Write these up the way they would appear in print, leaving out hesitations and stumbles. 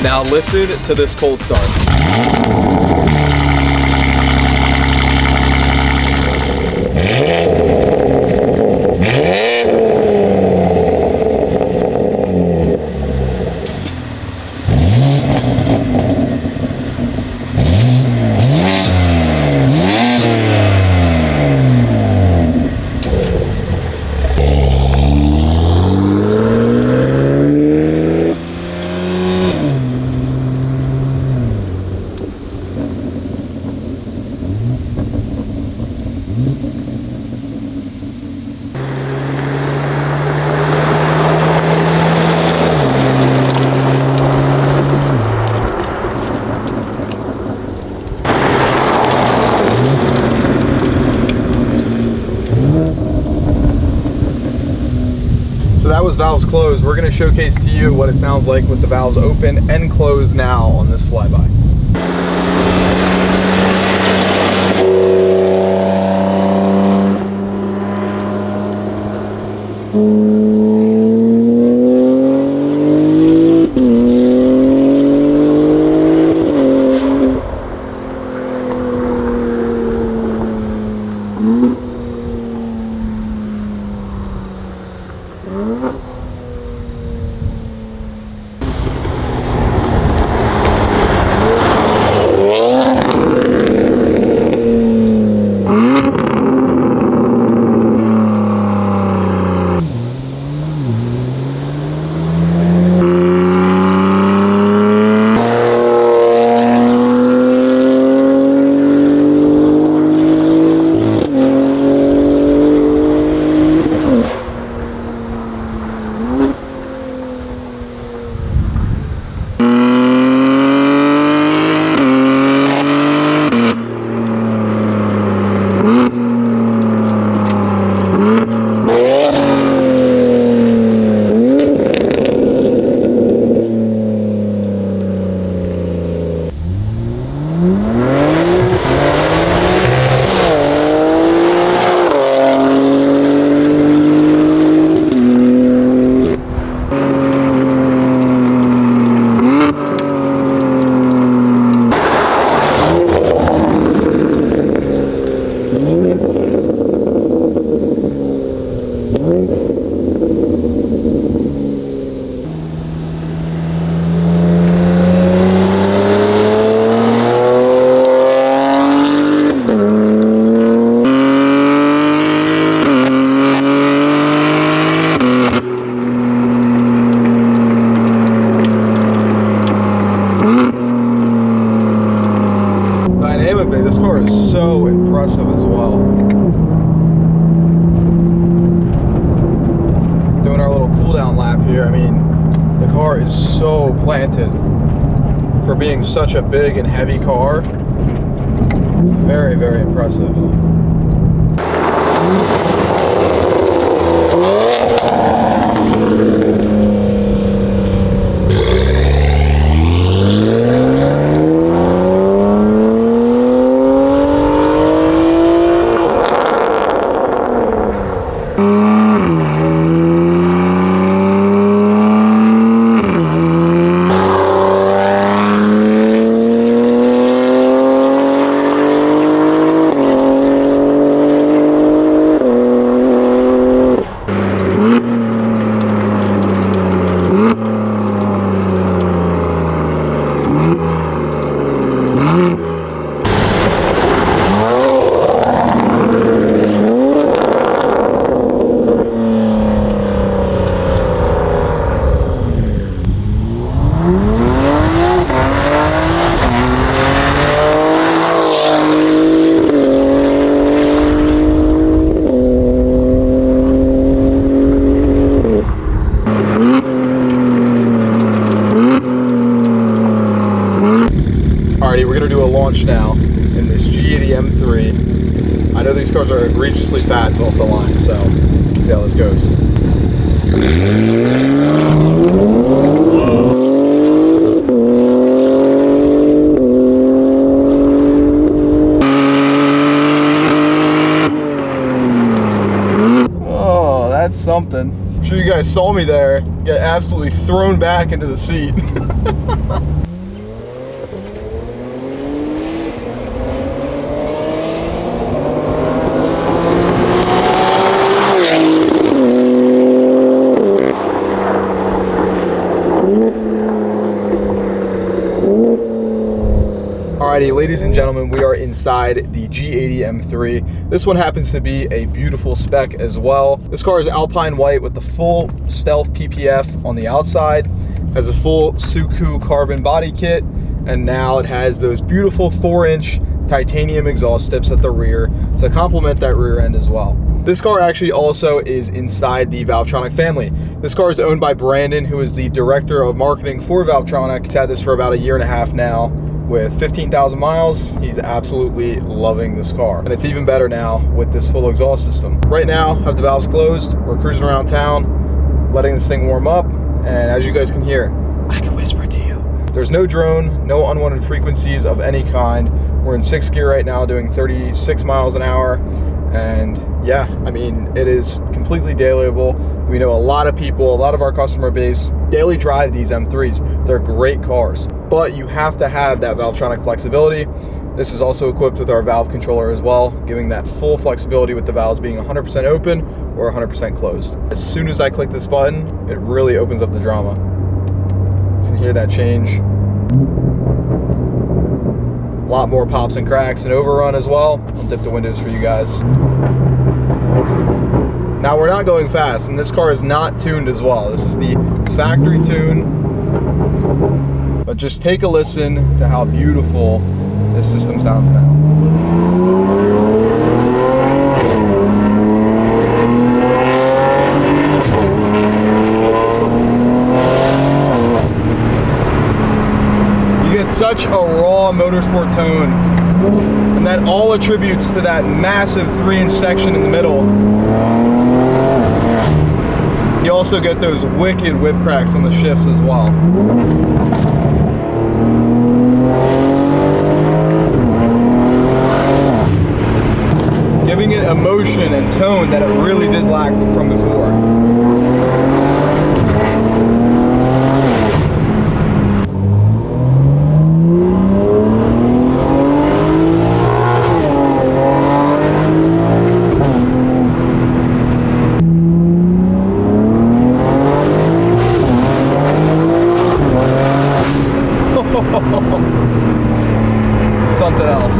Now listen to this cold start. So that was valves closed. We're going to showcase to you what it sounds like with the valves open and closed now on this flyby. This car is so impressive as well. Doing our little cool down lap here. I mean, the car is so planted for being such a big and heavy car. It's very, very impressive. Alrighty, we're gonna do a launch now in this G80 M3. I know these cars are egregiously fast off the line, so let's see how this goes. Oh, that's something. I'm sure you you guys saw me there get absolutely thrown back into the seat. Alrighty, ladies and gentlemen, we are inside the G80 M3. This one happens to be a beautiful spec as well. This car is Alpine white with the full stealth PPF on the outside, has a full Suku carbon body kit, and now it has those beautiful 4-inch titanium exhaust tips at the rear to complement that rear end as well. This car actually also is inside the Valvetronic family. This car is owned by Brandon, who is the director of marketing for Valvetronic. He's had this for about a year and a half now. With 15,000 miles, he's absolutely loving this car. And it's even better now with this full exhaust system. Right now, have the valves closed. We're cruising around town, letting this thing warm up. And as you guys can hear, I can whisper to you. There's no drone, no unwanted frequencies of any kind. We're in 6th gear right now, doing 36 miles an hour. And yeah, I mean, it is completely dailyable. We know a lot of people, a lot of our customer base daily drive these M3s. They're great cars, but you have to have that Valvetronic flexibility. This is also equipped with our valve controller as well, giving that full flexibility with the valves being 100% open or 100% closed. As soon as I click this button, it really opens up the drama. You can hear that change. A lot more pops and cracks and overrun as well. I'll dip the windows for you guys. Now we're not going fast, and this car is not tuned as well. This is the factory tune, but just take a listen to how beautiful this system sounds now. You get such a raw motorsport tone, and that all attributes to that massive 3-inch section in the middle. You also get those wicked whip cracks on the shifts as well. Giving it emotion and tone that it really did lack from before. Something else.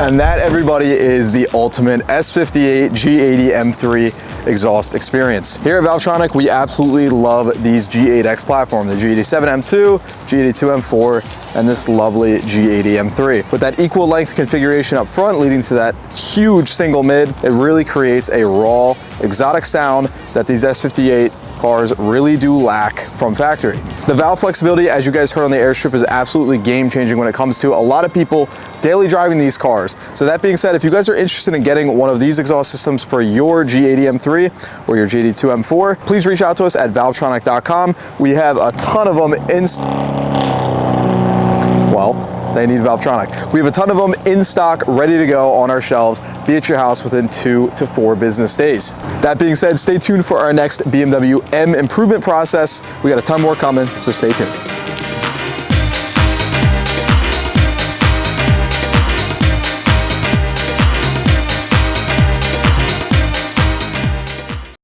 And that, everybody, is the ultimate S58 G80 M3 exhaust experience. Here at Valvetronic, we absolutely love these G8X platform, the G87 M2, G82 M4, and this lovely G80 M3. With that equal length configuration up front leading to that huge single mid, it really creates a raw, exotic sound that these S58 cars really do lack from factory. The valve flexibility, as you guys heard on the airstrip, is absolutely game-changing when it comes to a lot of people daily driving these cars. So that being said, if you guys are interested in getting one of these exhaust systems for your G80 M3 or your G82 M4, please reach out to us at valvetronic.com. We have a ton of them they need Valvetronic. We have a ton of them in stock, ready to go on our shelves, be at your house within 2 to 4 business days. That being said, stay tuned for our next BMW M improvement process. We got a ton more coming, so stay tuned.